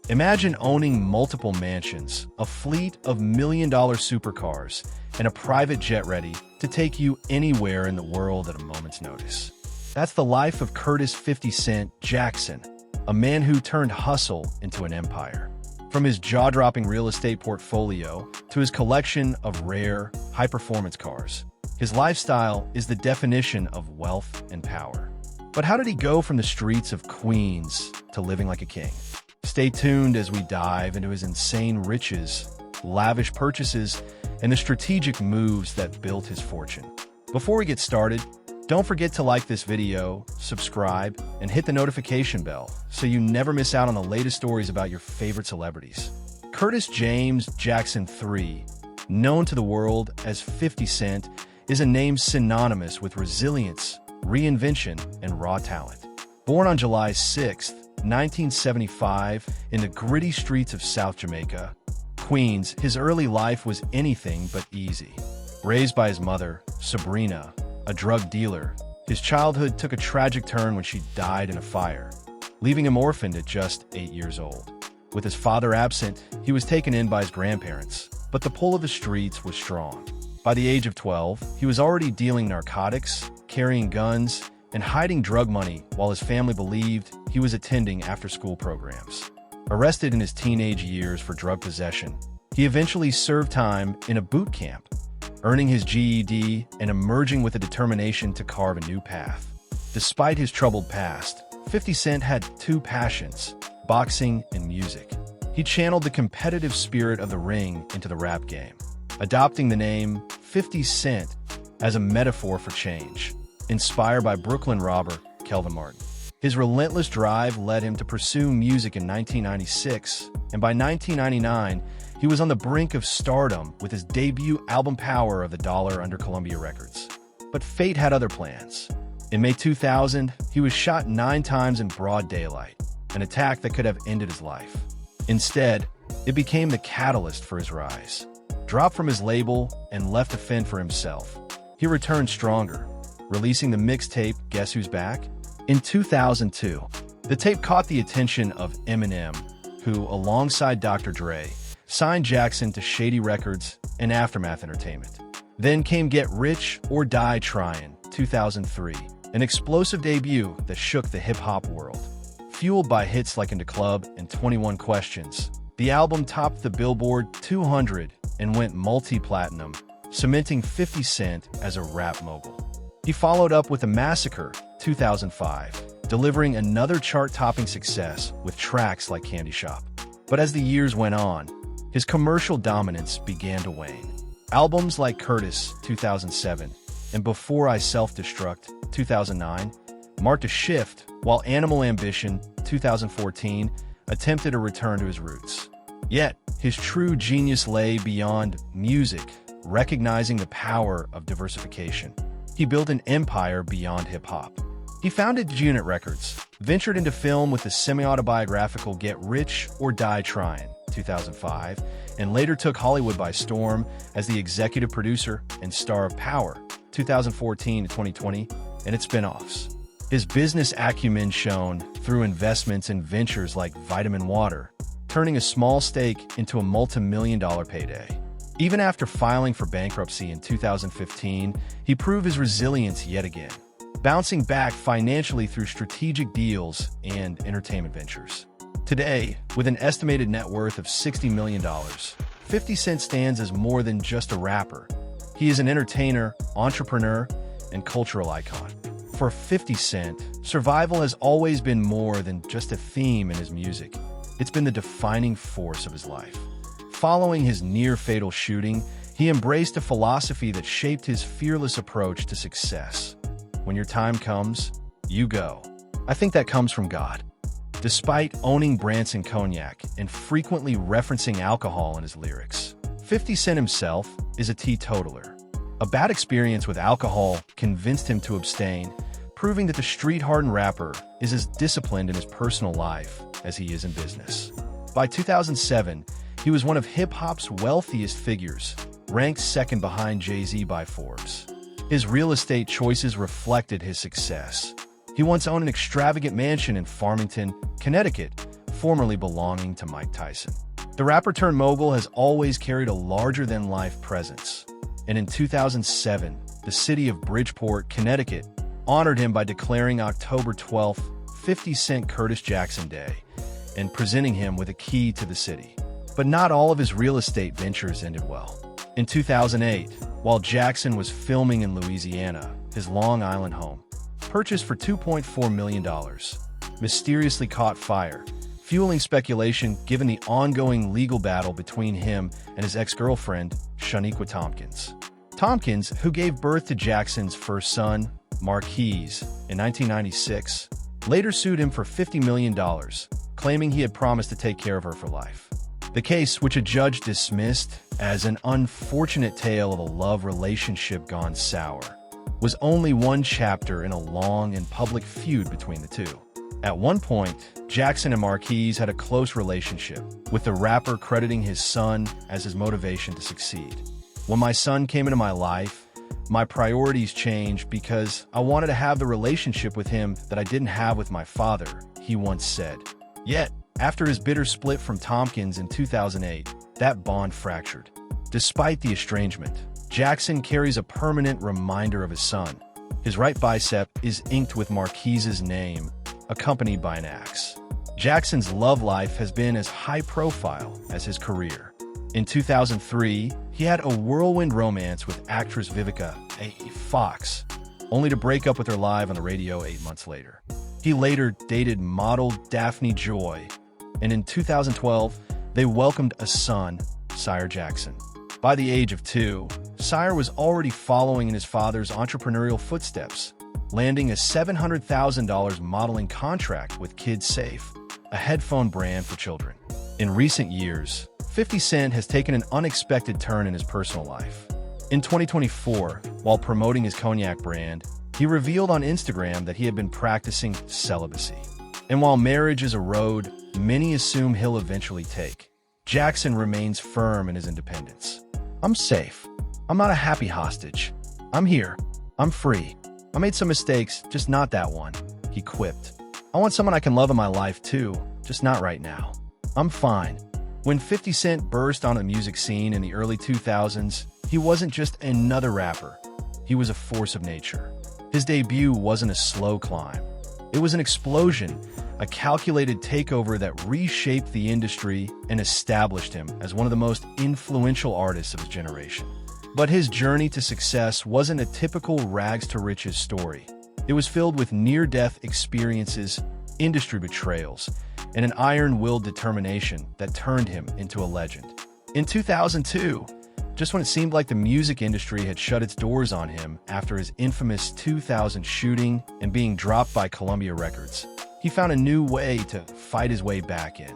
Imagine owning multiple mansions, a fleet of million-dollar supercars, and a private jet ready to take you anywhere in the world at a moment's notice. That's the life of Curtis 50 Cent Jackson, a man who turned hustle into an empire. From his jaw-dropping real estate portfolio to his collection of rare, high-performance cars, his lifestyle is the definition of wealth and power. But how did he go from the streets of Queens to living like a king? Stay tuned as we dive into his insane riches, lavish purchases, and the strategic moves that built his fortune. Before we get started, don't forget to like this video, subscribe, and hit the notification bell so you never miss out on the latest stories about your favorite celebrities. Curtis James Jackson III, known to the world as 50 Cent, is a name synonymous with resilience, reinvention, and raw talent. Born on July 6, 1975, in the gritty streets of South Jamaica, Queens, his early life was anything but easy. Raised by his mother, Sabrina, a drug dealer, his childhood took a tragic turn when she died in a fire, leaving him orphaned at just 8 years old. With his father absent, he was taken in by his grandparents, but the pull of the streets was strong. By the age of 12, he was already dealing narcotics, carrying guns, and hiding drug money while his family believed he was attending after-school programs. Arrested in his teenage years for drug possession, he eventually served time in a boot camp, earning his GED and emerging with a determination to carve a new path. Despite his troubled past, 50 Cent had two passions: boxing and music. He channeled the competitive spirit of the ring into the rap game, adopting the name 50 Cent as a metaphor for change, inspired by Brooklyn robber Kelvin Martin. His relentless drive led him to pursue music in 1996, and by 1999, he was on the brink of stardom with his debut album Power of the Dollar under Columbia Records. But fate had other plans. In May 2000, he was shot 9 times in broad daylight, an attack that could have ended his life. Instead, it became the catalyst for his rise. Dropped from his label and left to fend for himself, he returned stronger, releasing the mixtape Guess Who's Back? In 2002, the tape caught the attention of Eminem, who, alongside Dr. Dre, signed Jackson to Shady Records and Aftermath Entertainment. Then came Get Rich or Die Tryin', 2003, an explosive debut that shook the hip-hop world. Fueled by hits like In the Club and 21 Questions, the album topped the Billboard 200 and went multi-platinum, cementing 50 Cent as a rap mogul. He followed up with The Massacre, 2005, delivering another chart-topping success with tracks like Candy Shop. But as the years went on, his commercial dominance began to wane. Albums like Curtis, 2007, and Before I Self-Destruct, 2009, marked a shift, while Animal Ambition, 2014, attempted a return to his roots. Yet, his true genius lay beyond music, recognizing the power of diversification. He built an empire beyond hip-hop. He founded Unit Records, ventured into film with the semi-autobiographical Get Rich or Die Tryin', 2005, and later took Hollywood by storm as the executive producer and star of Power, 2014 to 2020, and its spin-offs. His business acumen shone through investments in ventures like Vitamin Water, turning a small stake into a multi-million-dollar payday. Even after filing for bankruptcy in 2015, he proved his resilience yet again, bouncing back financially through strategic deals and entertainment ventures. Today, with an estimated net worth of $60 million, 50 Cent stands as more than just a rapper. He is an entertainer, entrepreneur, and cultural icon. For 50 Cent, survival has always been more than just a theme in his music. It's been the defining force of his life. Following his near-fatal shooting, he embraced a philosophy that shaped his fearless approach to success. When your time comes, you go. I think that comes from God. Despite owning Branson Cognac and frequently referencing alcohol in his lyrics, 50 Cent himself is a teetotaler. A bad experience with alcohol convinced him to abstain, proving that the street-hardened rapper is as disciplined in his personal life as he is in business. By 2007, he was one of hip-hop's wealthiest figures, ranked second behind Jay-Z by Forbes. His real estate choices reflected his success. He once owned an extravagant mansion in Farmington, Connecticut, formerly belonging to Mike Tyson. The rapper-turned-mogul has always carried a larger-than-life presence, and in 2007, the city of Bridgeport, Connecticut, honored him by declaring October 12th 50 Cent Curtis Jackson Day and presenting him with a key to the city. But not all of his real estate ventures ended well. In 2008, while Jackson was filming in Louisiana, his Long Island home, purchased for $2.4 million, mysteriously caught fire, fueling speculation given the ongoing legal battle between him and his ex-girlfriend, Shaniqua Tompkins. Tompkins, who gave birth to Jackson's first son, Marquise, in 1996, later sued him for $50 million, claiming he had promised to take care of her for life. The case, which a judge dismissed as an unfortunate tale of a love relationship gone sour, was only one chapter in a long and public feud between the two. At one point, Jackson and Marquise had a close relationship, with the rapper crediting his son as his motivation to succeed. "When my son came into my life, my priorities changed because I wanted to have the relationship with him that I didn't have with my father," he once said. Yet, after his bitter split from Tompkins in 2008, that bond fractured. Despite the estrangement, Jackson carries a permanent reminder of his son. His right bicep is inked with Marquise's name, accompanied by an axe. Jackson's love life has been as high-profile as his career. In 2003, he had a whirlwind romance with actress Vivica A. Fox, only to break up with her live on the radio 8 months later. He later dated model Daphne Joy, and in 2012, they welcomed a son, Sire Jackson. By the age of 2, Sire was already following in his father's entrepreneurial footsteps, landing a $700,000 modeling contract with Kids Safe, a headphone brand for children. In recent years, 50 Cent has taken an unexpected turn in his personal life. In 2024, while promoting his cognac brand, he revealed on Instagram that he had been practicing celibacy. And while marriage is a road many assume he'll eventually take, Jackson remains firm in his independence. "I'm safe. I'm not a happy hostage. I'm here. I'm free. I made some mistakes, just not that one," he quipped. "I want someone I can love in my life too, just not right now. I'm fine." When 50 Cent burst on the music scene in the early 2000s, he wasn't just another rapper. He was a force of nature. His debut wasn't a slow climb. It was an explosion, a calculated takeover that reshaped the industry and established him as one of the most influential artists of his generation. But his journey to success wasn't a typical rags-to-riches story. It was filled with near-death experiences, industry betrayals, and an iron-willed determination that turned him into a legend. In 2002, just when it seemed like the music industry had shut its doors on him after his infamous 2000 shooting and being dropped by Columbia Records, he found a new way to fight his way back in: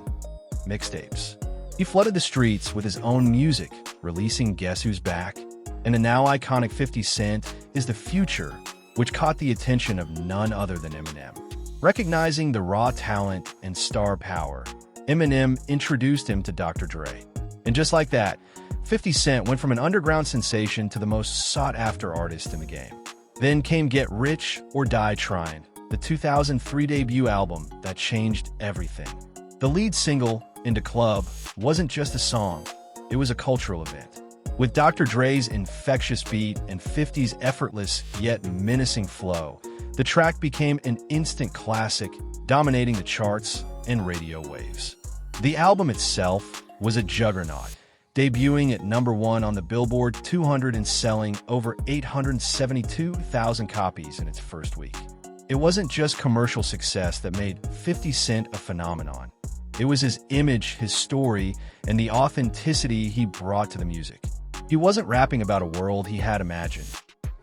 mixtapes. He flooded the streets with his own music, releasing Guess Who's Back, and the now iconic 50 Cent is the Future, which caught the attention of none other than Eminem. Recognizing the raw talent and star power, Eminem introduced him to Dr. Dre. And just like that, 50 Cent went from an underground sensation to the most sought-after artist in the game. Then came Get Rich or Die Trying, the 2003 debut album that changed everything. The lead single, Into Club, wasn't just a song, it was a cultural event. With Dr. Dre's infectious beat and 50's effortless yet menacing flow, the track became an instant classic, dominating the charts and radio waves. The album itself was a juggernaut, debuting at #1 on the Billboard 200 and selling over 872,000 copies in its first week. It wasn't just commercial success that made 50 Cent a phenomenon. It was his image, his story, and the authenticity he brought to the music. He wasn't rapping about a world he had imagined.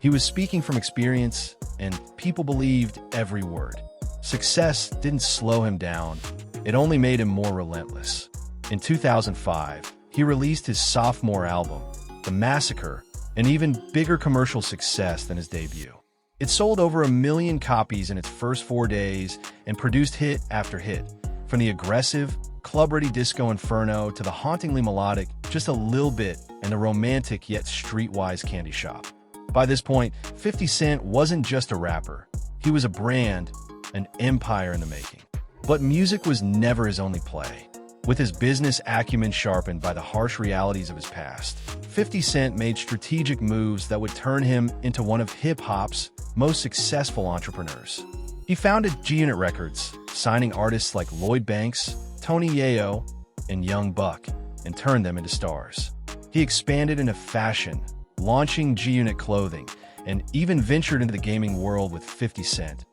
He was speaking from experience, and people believed every word. Success didn't slow him down, it only made him more relentless. In 2005, he released his sophomore album, The Massacre, an even bigger commercial success than his debut. It sold over 1 million copies in its first 4 days and produced hit after hit, from the aggressive, club-ready disco inferno to the hauntingly melodic Just a Little Bit and the romantic yet streetwise Candy Shop. By this point, 50 Cent wasn't just a rapper. He was a brand, an empire in the making. But music was never his only play. With his business acumen sharpened by the harsh realities of his past, 50 Cent made strategic moves that would turn him into one of hip-hop's most successful entrepreneurs. He founded G-Unit Records, signing artists like Lloyd Banks, Tony Yayo, and Young Buck, and turned them into stars. He expanded into fashion, launching G-Unit clothing, and even ventured into the gaming world with 50 Cent.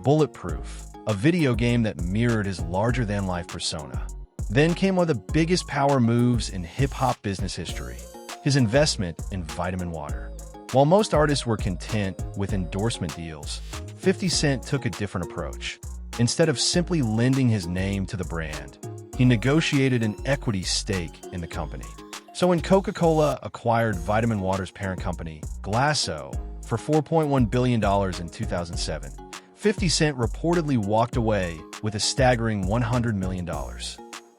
Bulletproof, a video game that mirrored his larger-than-life persona. Then came one of the biggest power moves in hip-hop business history, his investment in Vitamin Water. While most artists were content with endorsement deals, 50 Cent took a different approach. Instead of simply lending his name to the brand, he negotiated an equity stake in the company. So when Coca-Cola acquired Vitamin Water's parent company, Glasso, for $4.1 billion in 2007, 50 Cent reportedly walked away with a staggering $100 million.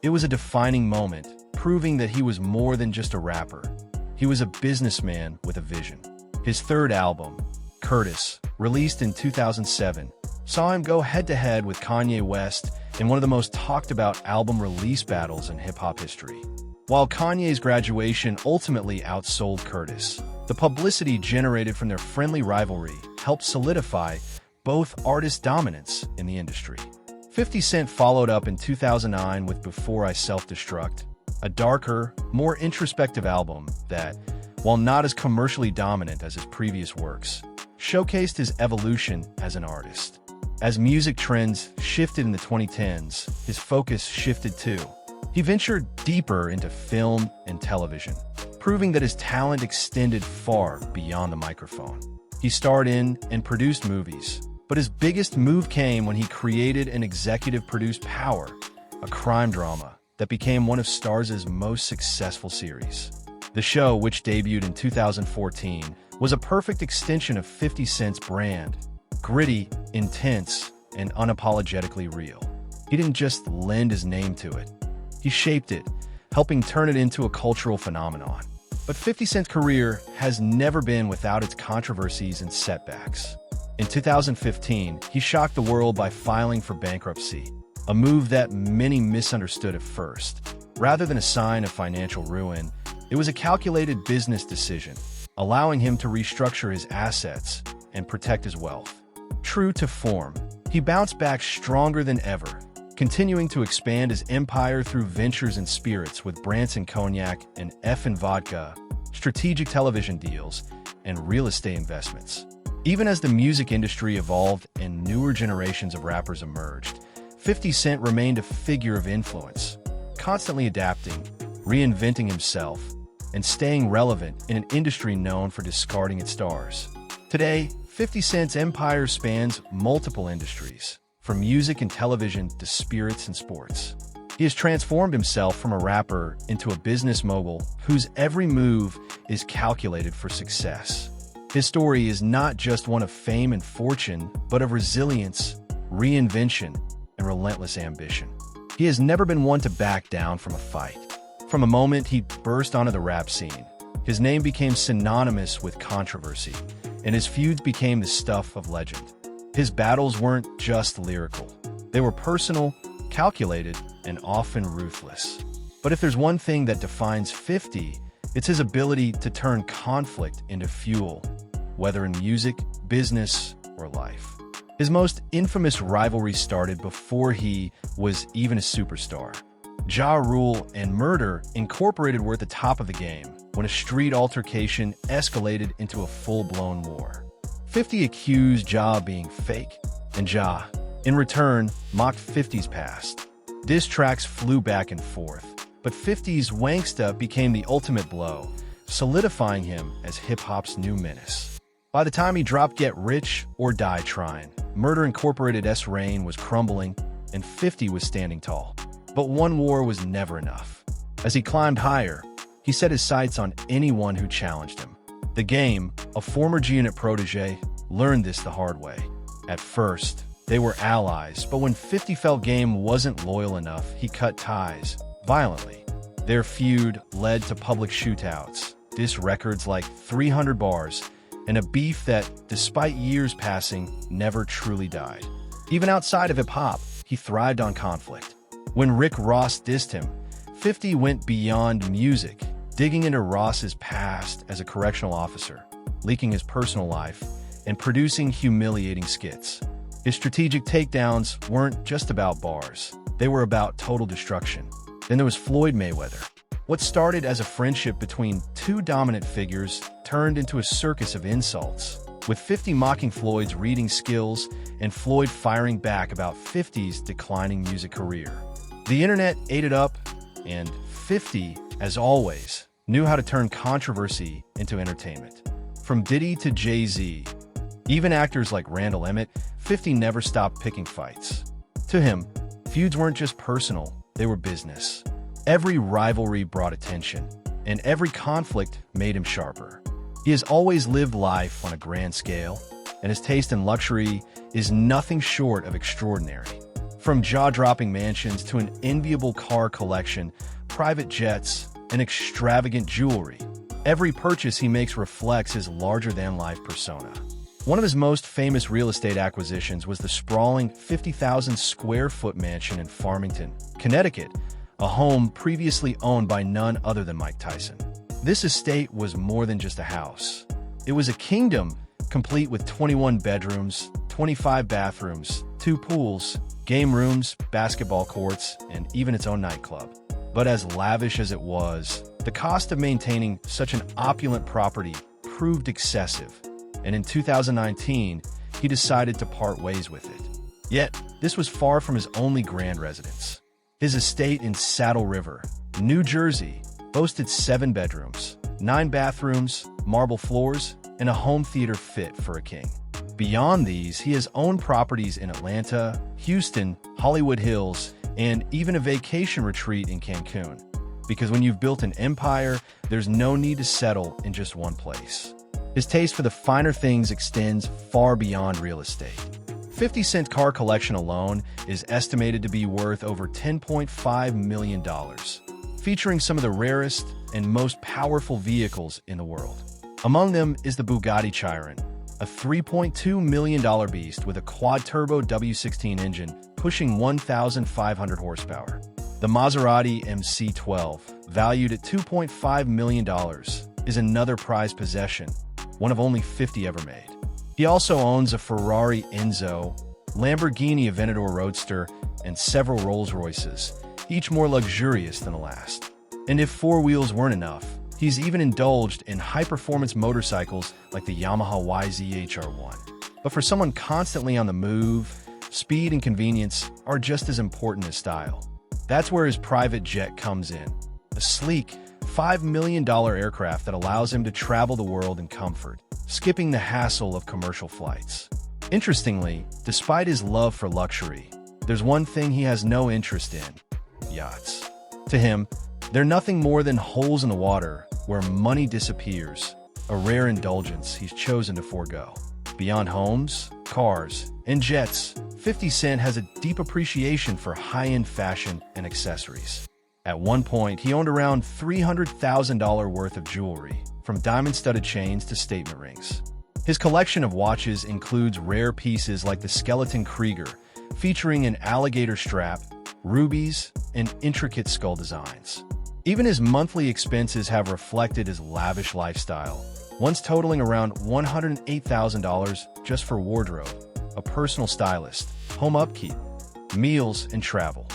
It was a defining moment, proving that he was more than just a rapper. He was a businessman with a vision. His third album, Curtis, released in 2007, saw him go head-to-head with Kanye West in one of the most talked-about album release battles in hip-hop history. While Kanye's graduation ultimately outsold Curtis, the publicity generated from their friendly rivalry helped solidify both artists' dominance in the industry. 50 Cent followed up in 2009 with Before I Self-Destruct, a darker, more introspective album that, while not as commercially dominant as his previous works, showcased his evolution as an artist. As music trends shifted in the 2010s, his focus shifted too. He ventured deeper into film and television, proving that his talent extended far beyond the microphone. He starred in and produced movies, but his biggest move came when he created and executive-produced Power, a crime drama that became one of Starz's most successful series. The show, which debuted in 2014, was a perfect extension of 50 Cent's brand, gritty, intense, and unapologetically real. He didn't just lend his name to it. He shaped it, helping turn it into a cultural phenomenon. But 50 Cent's career has never been without its controversies and setbacks. In 2015, he shocked the world by filing for bankruptcy, a move that many misunderstood at first. Rather than a sign of financial ruin, it was a calculated business decision, allowing him to restructure his assets and protect his wealth. True to form, he bounced back stronger than ever, continuing to expand his empire through ventures in spirits with Branson Cognac and F&N Vodka, strategic television deals, and real estate investments. Even as the music industry evolved and newer generations of rappers emerged, 50 Cent remained a figure of influence, constantly adapting, reinventing himself, and staying relevant in an industry known for discarding its stars. Today, 50 Cent's empire spans multiple industries, from music and television to spirits and sports. He has transformed himself from a rapper into a business mogul whose every move is calculated for success. His story is not just one of fame and fortune, but of resilience, reinvention, and relentless ambition. He has never been one to back down from a fight. From the moment he burst onto the rap scene, his name became synonymous with controversy, and his feuds became the stuff of legend. His battles weren't just lyrical. They were personal, calculated, and often ruthless. But if there's one thing that defines 50, it's his ability to turn conflict into fuel, whether in music, business, or life. His most infamous rivalry started before he was even a superstar. Ja Rule and Murder Incorporated were at the top of the game when a street altercation escalated into a full-blown war. 50 accused Ja of being fake, and Ja, in return, mocked 50's past. Diss tracks flew back and forth, but 50's Wanksta became the ultimate blow, solidifying him as hip-hop's new menace. By the time he dropped Get Rich or Die Trying, Murder Incorporated's reign was crumbling, and 50 was standing tall. But one war was never enough. As he climbed higher, he set his sights on anyone who challenged him. The Game, a former G-Unit protege, learned this the hard way. At first, they were allies, but when 50 felt Game wasn't loyal enough, he cut ties, violently. Their feud led to public shootouts, diss records like 300 bars, and a beef that, despite years passing, never truly died. Even outside of hip-hop, he thrived on conflict. When Rick Ross dissed him, 50 went beyond music, digging into Ross's past as a correctional officer, leaking his personal life, and producing humiliating skits. His strategic takedowns weren't just about bars. They were about total destruction. Then there was Floyd Mayweather. What started as a friendship between two dominant figures turned into a circus of insults, with 50 mocking Floyd's reading skills and Floyd firing back about 50's declining music career. The internet ate it up, and 50, as always, knew how to turn controversy into entertainment. From Diddy to Jay-Z, even actors like Randall Emmett, 50 never stopped picking fights. To him, feuds weren't just personal, they were business. Every rivalry brought attention, and every conflict made him sharper. He has always lived life on a grand scale, and his taste in luxury is nothing short of extraordinary. From jaw-dropping mansions to an enviable car collection, private jets, and extravagant jewelry, every purchase he makes reflects his larger-than-life persona. One of his most famous real estate acquisitions was the sprawling 50,000-square-foot mansion in Farmington, Connecticut, a home previously owned by none other than Mike Tyson. This estate was more than just a house. It was a kingdom, complete with 21 bedrooms, 25 bathrooms, 2 pools, game rooms, basketball courts, and even its own nightclub. But as lavish as it was, the cost of maintaining such an opulent property proved excessive, and in 2019, he decided to part ways with it. Yet, this was far from his only grand residence. His estate in Saddle River, New Jersey, boasted 7 bedrooms, 9 bathrooms, marble floors, and a home theater fit for a king. Beyond these, he has owned properties in Atlanta, Houston, Hollywood Hills, and even a vacation retreat in Cancun. Because when you've built an empire, there's no need to settle in just one place. His taste for the finer things extends far beyond real estate. 50 Cent car collection alone is estimated to be worth over $10.5 million, featuring some of the rarest and most powerful vehicles in the world. Among them is the Bugatti Chiron, a $3.2 million beast with a quad-turbo W16 engine pushing 1,500 horsepower. The Maserati MC12, valued at $2.5 million, is another prized possession, one of only 50 ever made. He also owns a Ferrari Enzo, Lamborghini Aventador Roadster, and several Rolls-Royces, each more luxurious than the last. And if 4 wheels weren't enough, he's even indulged in high-performance motorcycles like the Yamaha YZ-HR1. But for someone constantly on the move, speed and convenience are just as important as style. That's where his private jet comes in, a sleek, $5 million aircraft that allows him to travel the world in comfort, skipping the hassle of commercial flights. Interestingly, despite his love for luxury, there's one thing he has no interest in: yachts. To him, they're nothing more than holes in the water where money disappears, a rare indulgence he's chosen to forego. Beyond homes, cars, and jets, 50 Cent has a deep appreciation for high-end fashion and accessories. At one point, he owned around $300,000 worth of jewelry, from diamond-studded chains to statement rings. His collection of watches includes rare pieces like the Skeleton Krieger, featuring an alligator strap, rubies, and intricate skull designs. Even his monthly expenses have reflected his lavish lifestyle, once totaling around $108,000 just for wardrobe, a personal stylist, home upkeep, meals, and travel.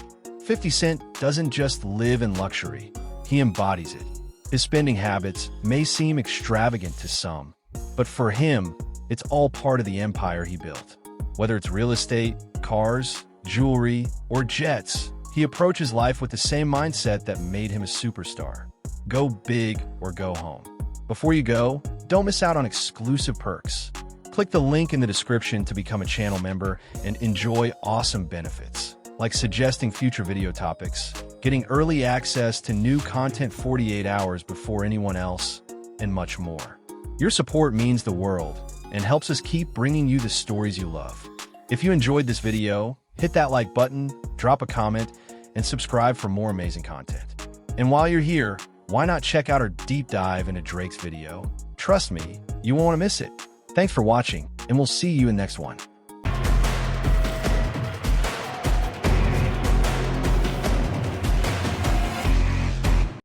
50 Cent doesn't just live in luxury, he embodies it. His spending habits may seem extravagant to some, but for him, it's all part of the empire he built. Whether it's real estate, cars, jewelry, or jets, he approaches life with the same mindset that made him a superstar. Go big or go home. Before you go, don't miss out on exclusive perks. Click the link in the description to become a channel member and enjoy awesome benefits, like suggesting future video topics, getting early access to new content 48 hours before anyone else, and much more. Your support means the world and helps us keep bringing you the stories you love. If you enjoyed this video, hit that like button, drop a comment, and subscribe for more amazing content. And while you're here, why not check out our deep dive into Drake's video? Trust me, you won't want to miss it. Thanks for watching, and we'll see you in the next one.